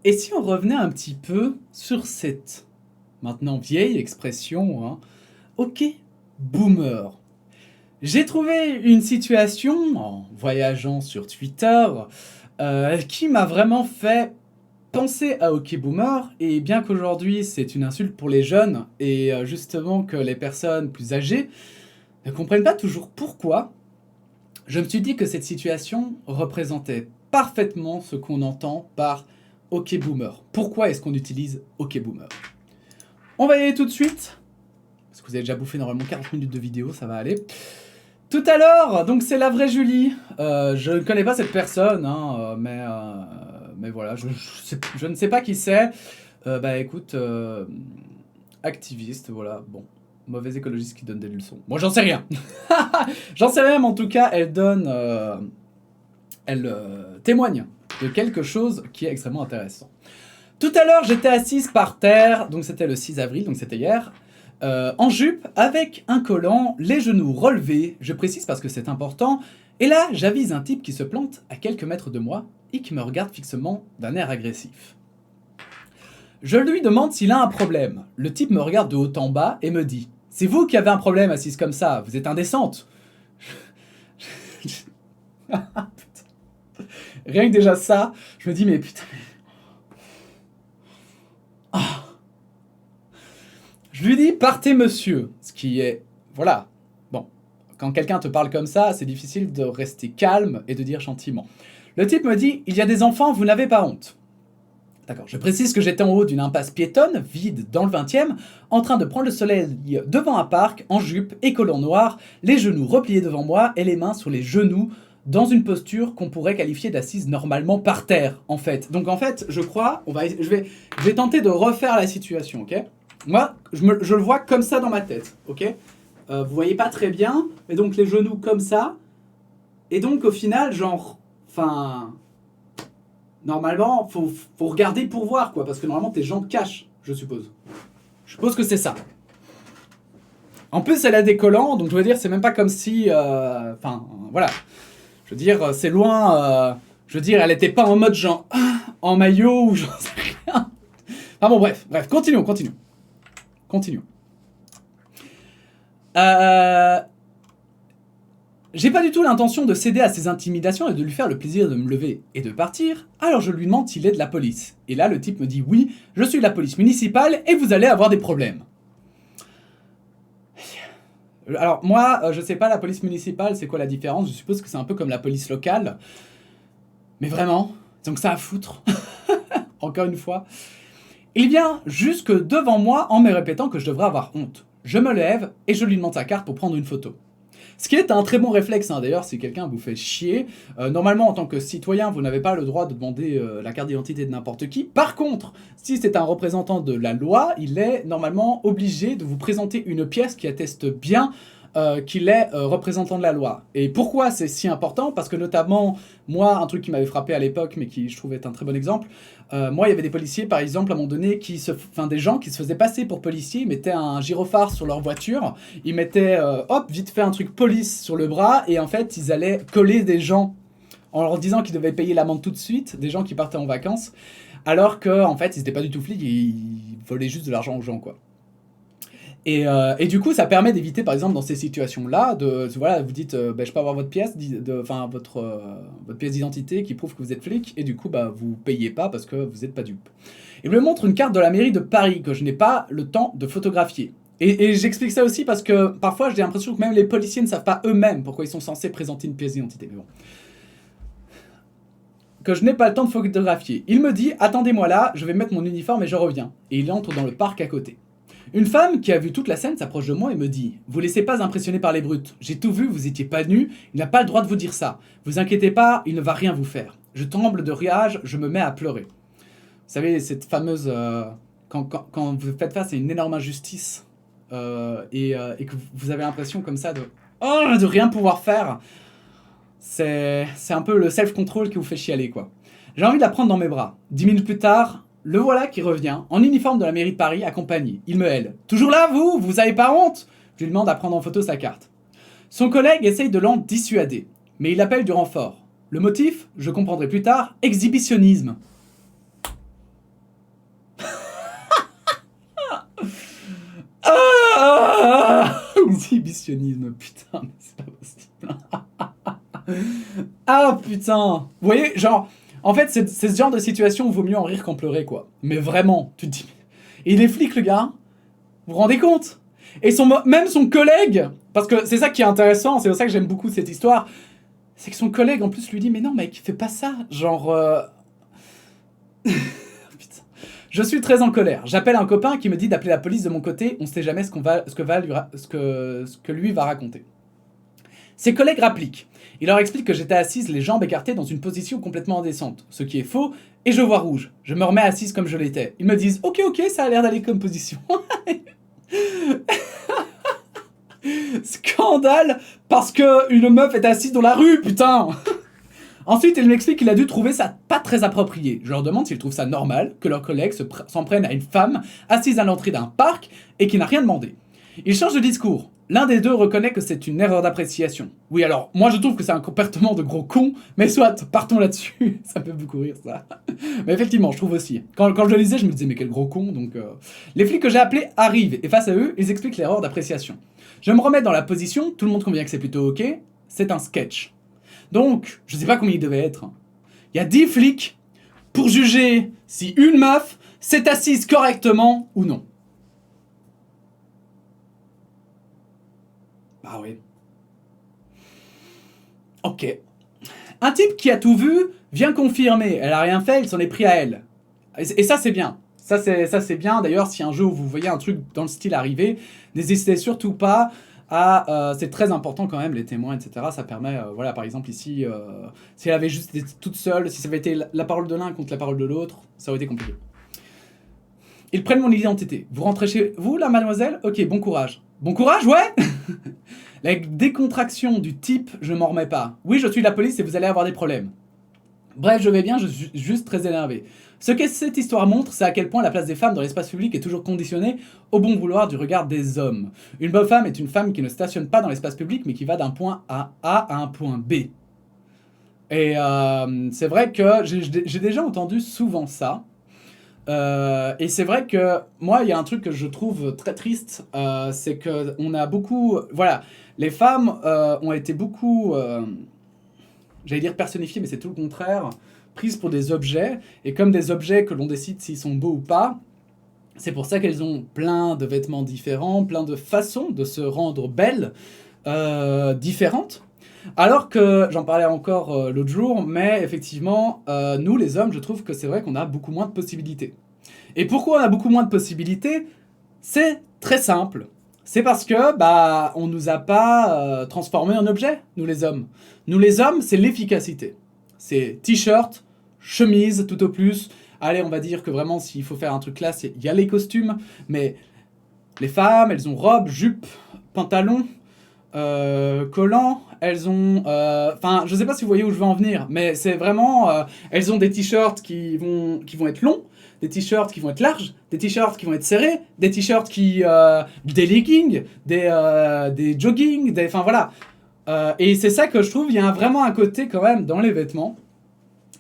Et si on revenait un petit peu sur cette maintenant vieille expression, hein, ok, boomer. J'ai trouvé une situation en voyageant sur Twitter qui m'a vraiment fait penser à ok boomer. Et bien qu'aujourd'hui c'est une insulte pour les jeunes et justement que les personnes plus âgées ne comprennent pas toujours pourquoi, je me suis dit que cette situation représentait parfaitement ce qu'on entend par ok boomer. Pourquoi est-ce qu'on utilise ok boomer? On va y aller tout de suite, parce que vous avez déjà bouffé normalement 40 minutes de vidéo, ça va aller. Tout à l'heure, donc c'est la vraie Julie. Je ne connais pas cette personne, hein, mais voilà, je ne sais pas qui c'est. Bah écoute, activiste, voilà, bon. Mauvais écologiste qui donne des leçons. Bon, j'en sais rien. J'en sais rien, mais en tout cas, elle témoigne de quelque chose qui est extrêmement intéressant. Tout à l'heure, j'étais assise par terre, donc c'était le 6 avril, donc c'était hier, en jupe, avec un collant, les genoux relevés, je précise parce que c'est important, et là, j'avise un type qui se plante à quelques mètres de moi et qui me regarde fixement d'un air agressif. Je lui demande s'il a un problème. Le type me regarde de haut en bas et me dit « C'est vous qui avez un problème assise comme ça, vous êtes indécente !» Rien que déjà ça, je me dis « Mais putain... » Je lui dis « Partez monsieur !» Ce qui est... Voilà. Bon. Quand quelqu'un te parle comme ça, c'est difficile de rester calme et de dire gentiment. Le type me dit « Il y a des enfants, vous n'avez pas honte !» D'accord, je précise que j'étais en haut d'une impasse piétonne, vide, dans le 20e, en train de prendre le soleil devant un parc, en jupe et collant noir, les genoux repliés devant moi et les mains sur les genoux, dans une posture qu'on pourrait qualifier d'assise normalement par terre, en fait. Donc en fait, je crois, je vais tenter de refaire la situation, ok? Moi, je le vois comme ça dans ma tête, ok? Vous voyez pas très bien, mais donc les genoux comme ça, et donc au final, genre, enfin... Normalement, faut regarder pour voir, quoi, parce que normalement tes jambes cachent, je suppose. Je suppose que c'est ça. En plus, elle a des collants, donc je veux dire, c'est même pas comme si... Enfin, voilà. Je veux dire, c'est loin... je veux dire, elle était pas en mode genre... en maillot, ou j'en sais rien. Enfin bon, bref, continuons. J'ai pas du tout l'intention de céder à ses intimidations et de lui faire le plaisir de me lever et de partir, alors je lui demande s'il est de la police. Et là, le type me dit « Oui, je suis de la police municipale et vous allez avoir des problèmes. » Alors moi, je sais pas la police municipale, c'est quoi la différence? Je suppose que c'est un peu comme la police locale. Mais vraiment, donc ça à foutre. Encore une fois. Il vient jusque devant moi en me répétant que je devrais avoir honte. Je me lève et je lui demande sa carte pour prendre une photo. Ce qui est un très bon réflexe, hein. D'ailleurs, si quelqu'un vous fait chier, normalement, en tant que citoyen, vous n'avez pas le droit de demander la carte d'identité de n'importe qui. Par contre, si c'est un représentant de la loi, il est normalement obligé de vous présenter une pièce qui atteste bien qu'il est représentant de la loi. Et pourquoi c'est si important? Parce que notamment, moi, un truc qui m'avait frappé à l'époque, mais qui je trouve est un très bon exemple, moi, il y avait des policiers, par exemple, à un moment donné, des gens qui se faisaient passer pour policiers, ils mettaient un gyrophare sur leur voiture, ils mettaient, hop, vite fait un truc police sur le bras, et en fait, ils allaient coller des gens en leur disant qu'ils devaient payer l'amende tout de suite, des gens qui partaient en vacances, alors qu'en fait, ils n'étaient pas du tout flics, ils volaient juste de l'argent aux gens, quoi. Et du coup, ça permet d'éviter, par exemple, dans ces situations-là, voilà, vous dites, je peux avoir votre pièce, votre pièce d'identité qui prouve que vous êtes flic, et du coup, vous payez pas parce que vous n'êtes pas dupe. Il me montre une carte de la mairie de Paris que je n'ai pas le temps de photographier. Et j'explique ça aussi parce que parfois, j'ai l'impression que même les policiers ne savent pas eux-mêmes pourquoi ils sont censés présenter une pièce d'identité. Mais bon. Que je n'ai pas le temps de photographier. Il me dit, attendez-moi là, je vais mettre mon uniforme et je reviens. Et il entre dans le parc à côté. Une femme qui a vu toute la scène s'approche de moi et me dit « Vous laissez pas impressionner par les brutes. J'ai tout vu, vous étiez pas nu, il n'a pas le droit de vous dire ça. Vous inquiétez pas, il ne va rien vous faire. » Je tremble de rage, je me mets à pleurer. Vous savez, cette fameuse... quand vous faites face à une énorme injustice et que vous avez l'impression comme ça de rien pouvoir faire, c'est un peu le self-control qui vous fait chialer, quoi. J'ai envie de la prendre dans mes bras. 10 minutes plus tard... Le voilà qui revient, en uniforme de la mairie de Paris, accompagné. Il me hèle. « Toujours là, vous? Vous avez pas honte ?» Je lui demande à prendre en photo sa carte. Son collègue essaye de l'en dissuader, mais il appelle du renfort. Le motif, je comprendrai plus tard, exhibitionnisme. Exhibitionnisme, putain, mais c'est pas possible. Ah putain. Vous voyez, genre, en fait, c'est ce genre de situation où il vaut mieux en rire qu'en pleurer, quoi. Mais vraiment, tu te dis... Et il est flic, le gars. Vous vous rendez compte? Et même son collègue, parce que c'est ça qui est intéressant, c'est pour ça que j'aime beaucoup cette histoire, c'est que son collègue, en plus, lui dit « Mais non, mec, fais pas ça. » Genre... Putain. Je suis très en colère. J'appelle un copain qui me dit d'appeler la police de mon côté. On sait jamais ce que lui va raconter. Ses collègues rappliquent. Il leur explique que j'étais assise, les jambes écartées dans une position complètement indécente. Ce qui est faux, et je vois rouge. Je me remets assise comme je l'étais. Ils me disent « Ok, ça a l'air d'aller comme position. » Scandale, parce que une meuf est assise dans la rue, putain. Ensuite, il m'explique qu'il a dû trouver ça pas très approprié. Je leur demande s'ils trouvent ça normal que leurs collègues s'en prennent à une femme assise à l'entrée d'un parc et qui n'a rien demandé. Il change de discours. L'un des deux reconnaît que c'est une erreur d'appréciation. Oui, alors, moi je trouve que c'est un comportement de gros con, mais soit, partons là-dessus. Ça me fait beaucoup rire, ça. Mais effectivement, je trouve aussi. Quand je le lisais, je me disais, mais quel gros con, donc... Les flics que j'ai appelés arrivent, et face à eux, ils expliquent l'erreur d'appréciation. Je me remets dans la position, tout le monde convient que c'est plutôt ok, c'est un sketch. Donc, je sais pas combien il devait être. Il y a 10 flics pour juger si une meuf s'est assise correctement ou non. Bah oui. Ok. Un type qui a tout vu vient confirmer. Elle a rien fait, il s'en est pris à elle. Et ça, c'est bien. Ça, c'est bien. D'ailleurs, si un jour vous voyez un truc dans le style arriver, n'hésitez surtout pas à... c'est très important quand même, les témoins, etc. Ça permet, voilà, par exemple ici, si elle avait juste été toute seule, si ça avait été la parole de l'un contre la parole de l'autre, ça aurait été compliqué. Ils prennent mon identité. Vous rentrez chez vous, là, mademoiselle? Ok, bon courage. Bon courage, ouais. La décontraction du type, je m'en remets pas. Oui, je suis la police et vous allez avoir des problèmes. Bref, je vais bien, je suis juste très énervé. Ce que cette histoire montre, c'est à quel point la place des femmes dans l'espace public est toujours conditionnée au bon vouloir du regard des hommes. Une bonne femme est une femme qui ne stationne pas dans l'espace public, mais qui va d'un point A à un point B. Et c'est vrai que j'ai déjà entendu souvent ça. Et c'est vrai que moi, il y a un truc que je trouve très triste, c'est qu'on a beaucoup... Voilà, les femmes ont été beaucoup... j'allais dire personnifiées, mais c'est tout le contraire, prises pour des objets, et comme des objets que l'on décide s'ils sont beaux ou pas, c'est pour ça qu'elles ont plein de vêtements différents, plein de façons de se rendre belles, différentes. Alors que, j'en parlais encore l'autre jour, mais effectivement, nous les hommes, je trouve que c'est vrai qu'on a beaucoup moins de possibilités. Et pourquoi on a beaucoup moins de possibilités? C'est très simple. C'est parce que, on nous a pas transformés en objets, nous les hommes. Nous les hommes, c'est l'efficacité. C'est t-shirt, chemise, tout au plus. Allez, on va dire que vraiment, s'il faut faire un truc classe, il y a les costumes. Mais les femmes, elles ont robe, jupe, pantalon, collant. Elles ont... Enfin, je sais pas si vous voyez où je veux en venir, mais c'est vraiment... elles ont des t-shirts qui vont être longs, des t-shirts qui vont être larges, des t-shirts qui vont être serrés, des t-shirts qui... des leggings, des joggings, enfin voilà. Et c'est ça que je trouve, il y a vraiment un côté quand même dans les vêtements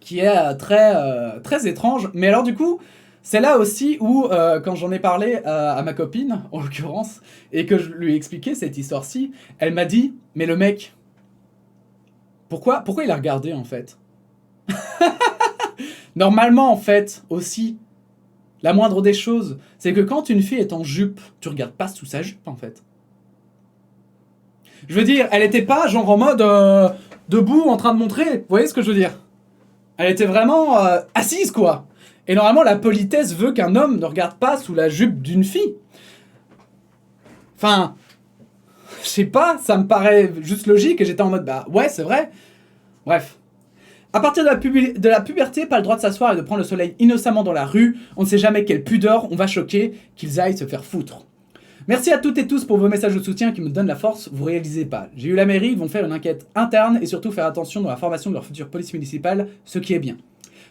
qui est très étrange. Mais alors du coup, c'est là aussi où, quand j'en ai parlé à ma copine, en l'occurrence, et que je lui ai expliqué cette histoire-ci, elle m'a dit, mais le mec, pourquoi il a regardé en fait? Normalement en fait, aussi, la moindre des choses, c'est que quand une fille est en jupe, tu regardes pas sous sa jupe en fait. Je veux dire, elle était pas genre en mode debout en train de montrer, vous voyez ce que je veux dire? Elle était vraiment assise quoi. Et normalement la politesse veut qu'un homme ne regarde pas sous la jupe d'une fille. Enfin, je sais pas, ça me paraît juste logique et j'étais en mode ouais c'est vrai. Bref. À partir de la puberté, pas le droit de s'asseoir et de prendre le soleil innocemment dans la rue. On ne sait jamais quelle pudeur on va choquer, qu'ils aillent se faire foutre. Merci à toutes et tous pour vos messages de soutien qui me donnent la force, vous réalisez pas. J'ai eu la mairie, ils vont faire une enquête interne et surtout faire attention dans la formation de leur future police municipale, ce qui est bien.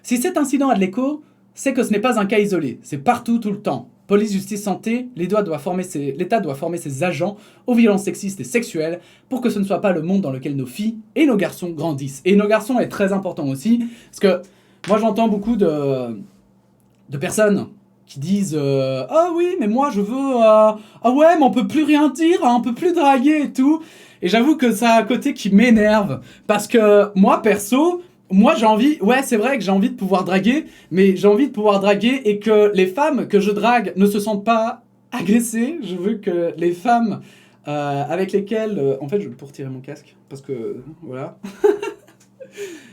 Si cet incident a de l'écho, c'est que ce n'est pas un cas isolé, c'est partout, tout le temps. Police, justice, santé, l'État doit former ses agents aux violences sexistes et sexuelles pour que ce ne soit pas le monde dans lequel nos filles et nos garçons grandissent. Et nos garçons est très important aussi, parce que moi j'entends beaucoup de personnes qui disent ah oui, mais moi je veux ah ouais, mais on peut plus rien dire, hein, on peut plus draguer et tout. Et j'avoue que ça a un côté qui m'énerve parce que moi perso, moi j'ai envie, ouais, c'est vrai que j'ai envie de pouvoir draguer, mais j'ai envie de pouvoir draguer et que les femmes que je drague ne se sentent pas agressées. Je veux que les femmes avec lesquelles en fait, je vais pour retirer mon casque parce que voilà.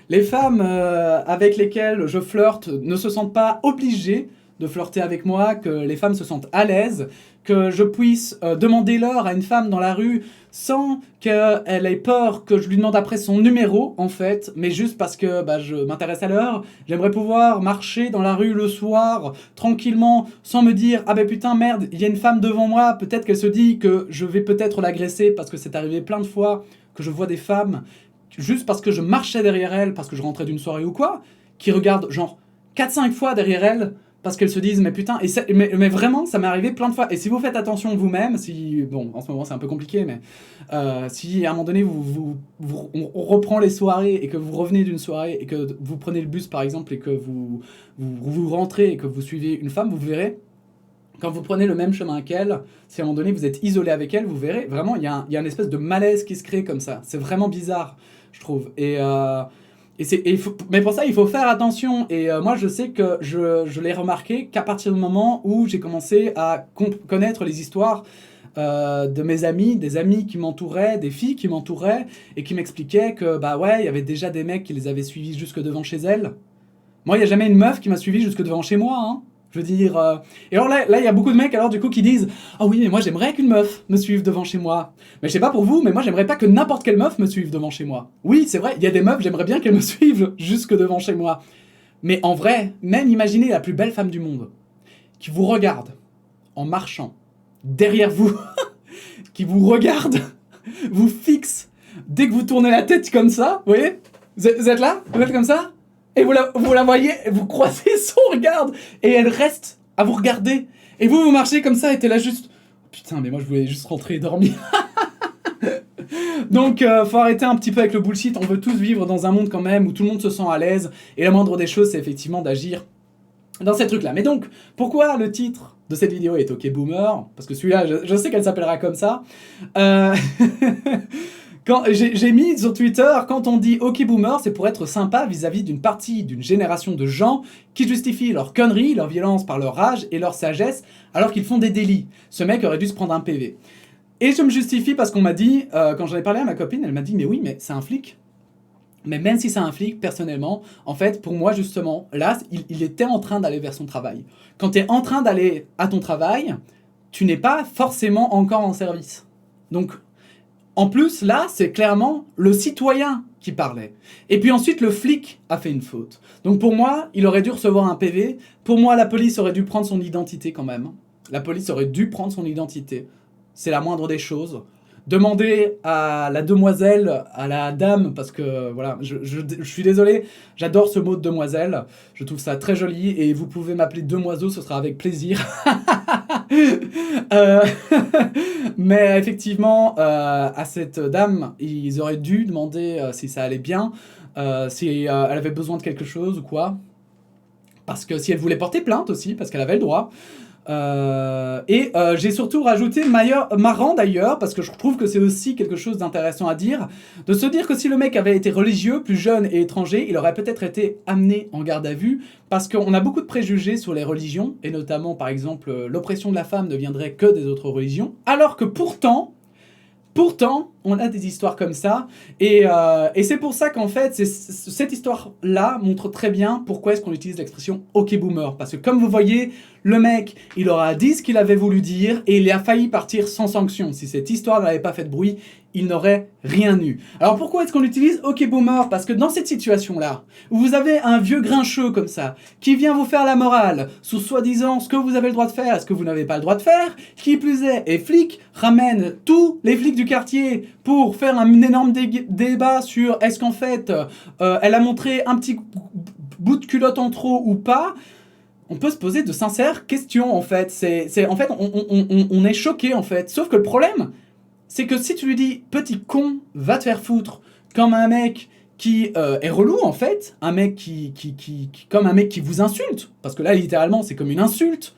Les femmes avec lesquelles je flirte ne se sentent pas obligées de flirter avec moi, que les femmes se sentent à l'aise, que je puisse demander l'heure à une femme dans la rue sans qu'elle ait peur que je lui demande après son numéro, en fait, mais juste parce que bah, je m'intéresse à l'heure. J'aimerais pouvoir marcher dans la rue le soir, tranquillement, sans me dire « Ah ben putain, merde, il y a une femme devant moi, peut-être qu'elle se dit que je vais peut-être l'agresser, parce que c'est arrivé plein de fois que je vois des femmes juste parce que je marchais derrière elle, parce que je rentrais d'une soirée ou quoi, qui regardent genre 4-5 fois derrière elle, parce qu'elles se disent mais putain, mais vraiment ça m'est arrivé plein de fois. Et si vous faites attention vous-même, si, bon en ce moment c'est un peu compliqué, mais si à un moment donné on reprend les soirées et que vous revenez d'une soirée et que vous prenez le bus par exemple et que vous rentrez et que vous suivez une femme, vous verrez, quand vous prenez le même chemin qu'elle, si à un moment donné vous êtes isolé avec elle, vous verrez, vraiment il y a une espèce de malaise qui se crée comme ça. C'est vraiment bizarre, je trouve. Mais pour ça, il faut faire attention. Et moi, je sais que je l'ai remarqué qu'à partir du moment où j'ai commencé à connaître les histoires de mes amis, des amis qui m'entouraient, des filles qui m'entouraient, et qui m'expliquaient que, bah ouais, il y avait déjà des mecs qui les avaient suivis jusque devant chez elles. Moi, il n'y a jamais une meuf qui m'a suivi jusque devant chez moi, hein. Je veux dire... Et alors là, il y a beaucoup de mecs alors du coup qui disent « Ah oui, mais moi j'aimerais qu'une meuf me suive devant chez moi. » Mais je sais pas pour vous, mais moi j'aimerais pas que n'importe quelle meuf me suive devant chez moi. Oui, c'est vrai, il y a des meufs, j'aimerais bien qu'elles me suivent jusque devant chez moi. Mais en vrai, même imaginez la plus belle femme du monde, qui vous regarde en marchant derrière vous, qui vous regarde, vous fixe, dès que vous tournez la tête comme ça, vous voyez, vous êtes là, vous êtes comme ça, et vous la voyez, vous croisez son regard, et elle reste à vous regarder. Et vous marchez comme ça, et t'es là juste... Putain, mais moi je voulais juste rentrer et dormir. Donc, faut arrêter un petit peu avec le bullshit. On veut tous vivre dans un monde quand même où tout le monde se sent à l'aise. Et la moindre des choses, c'est effectivement d'agir dans ces trucs-là. Mais donc, pourquoi le titre de cette vidéo est OK Boomer? Parce que celui-là, je sais qu'elle s'appellera comme ça. Quand j'ai mis sur Twitter, quand on dit OK Boomer, c'est pour être sympa vis-à-vis d'une partie d'une génération de gens qui justifient leur connerie, leur violence par leur âge et leur sagesse, alors qu'ils font des délits. Ce mec aurait dû se prendre un PV. Et je me justifie parce qu'on m'a dit, quand j'en ai parlé à ma copine, elle m'a dit « Mais oui, mais c'est un flic ». Mais même si c'est un flic, personnellement, en fait, pour moi, justement, là, il était en train d'aller vers son travail. Quand tu es en train d'aller à ton travail, tu n'es pas forcément encore en service. Donc... En plus, là, c'est clairement le citoyen qui parlait. Et puis ensuite, le flic a fait une faute. Donc pour moi, il aurait dû recevoir un PV. Pour moi, la police aurait dû prendre son identité quand même. La police aurait dû prendre son identité. C'est la moindre des choses. Demander à la demoiselle, à la dame, parce que voilà, je suis désolé, j'adore ce mot de demoiselle, je trouve ça très joli, et vous pouvez m'appeler Demoiseau, ce sera avec plaisir. Mais effectivement, à cette dame, ils auraient dû demander si ça allait bien, si elle avait besoin de quelque chose ou quoi. Parce que si elle voulait porter plainte aussi, parce qu'elle avait le droit. J'ai surtout rajouté marrant d'ailleurs, parce que je trouve que c'est aussi quelque chose d'intéressant à dire, de se dire que si le mec avait été religieux, plus jeune et étranger, il aurait peut-être été amené en garde à vue, parce qu'on a beaucoup de préjugés sur les religions, et notamment par exemple l'oppression de la femme ne viendrait que des autres religions, alors que pourtant, on a des histoires comme ça, et c'est pour ça qu'en fait, cette histoire-là montre très bien pourquoi est-ce qu'on utilise l'expression « OK Boomer », parce que comme vous voyez, le mec, il aura dit ce qu'il avait voulu dire, et il a failli partir sans sanction. Si cette histoire n'avait pas fait de bruit, il n'aurait rien eu. Alors pourquoi est-ce qu'on utilise « OK Boomer » ? Parce que dans cette situation-là, où vous avez un vieux grincheux comme ça, qui vient vous faire la morale, sous soi-disant ce que vous avez le droit de faire, ce que vous n'avez pas le droit de faire, qui plus est flic, ramène tous les flics du quartier pour faire un énorme débat sur est-ce qu'en fait, elle a montré un petit bout de culotte en trop ou pas. On peut se poser de sincères questions, en fait. En fait, on est choqué, en fait. Sauf que le problème, c'est que si tu lui dis « petit con, va te faire foutre », comme un mec qui est relou, en fait, un mec comme un mec qui vous insulte, parce que là, littéralement, c'est comme une insulte,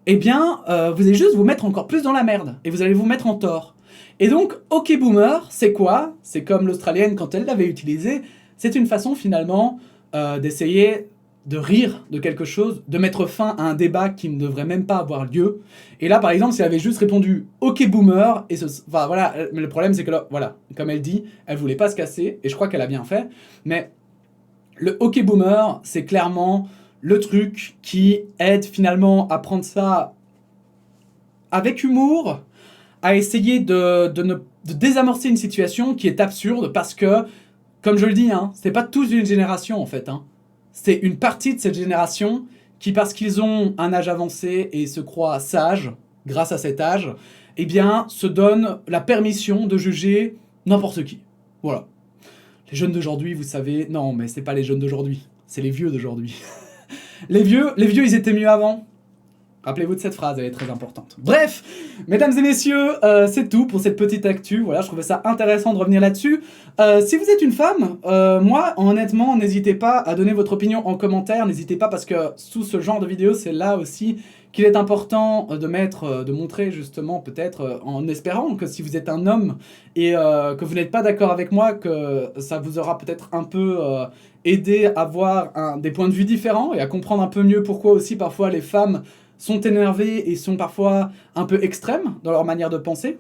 eh bien, vous allez juste vous mettre encore plus dans la merde, et vous allez vous mettre en tort. Et donc, OK Boomer, c'est quoi? C'est comme l'Australienne quand elle l'avait utilisé, c'est une façon finalement d'essayer de rire de quelque chose, de mettre fin à un débat qui ne devrait même pas avoir lieu. Et là, par exemple, si elle avait juste répondu « OK Boomer », et enfin voilà, mais le problème c'est que là, voilà, comme elle dit, elle voulait pas se casser, et je crois qu'elle a bien fait, mais le OK Boomer, c'est clairement le truc qui aide finalement à prendre ça avec humour, à essayer de désamorcer une situation qui est absurde, parce que, comme je le dis, hein, c'est pas tous une génération en fait, hein. C'est une partie de cette génération qui, parce qu'ils ont un âge avancé et se croient sages, grâce à cet âge, eh bien, se donnent la permission de juger n'importe qui. Voilà. Les jeunes d'aujourd'hui, vous savez, non, mais c'est pas les jeunes d'aujourd'hui, c'est les vieux d'aujourd'hui. Les vieux, ils étaient mieux avant. Rappelez-vous de cette phrase, elle est très importante. Bref, mesdames et messieurs, c'est tout pour cette petite actu. Voilà, je trouvais ça intéressant de revenir là-dessus. Si vous êtes une femme, moi, honnêtement, n'hésitez pas à donner votre opinion en commentaire. N'hésitez pas, parce que sous ce genre de vidéo, c'est là aussi qu'il est important de montrer justement, peut-être, en espérant que si vous êtes un homme et que vous n'êtes pas d'accord avec moi, que ça vous aura peut-être un peu aidé à voir des points de vue différents et à comprendre un peu mieux pourquoi aussi parfois les femmes sont énervés et sont parfois un peu extrêmes dans leur manière de penser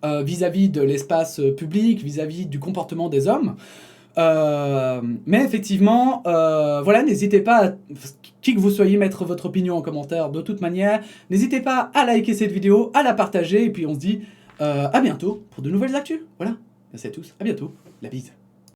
vis-à-vis de l'espace public, vis-à-vis du comportement des hommes. Mais effectivement, voilà, n'hésitez pas, qui que vous soyez, mettre votre opinion en commentaire de toute manière. N'hésitez pas à liker cette vidéo, à la partager, et puis on se dit à bientôt pour de nouvelles actus. Voilà, merci à tous, à bientôt, la bise.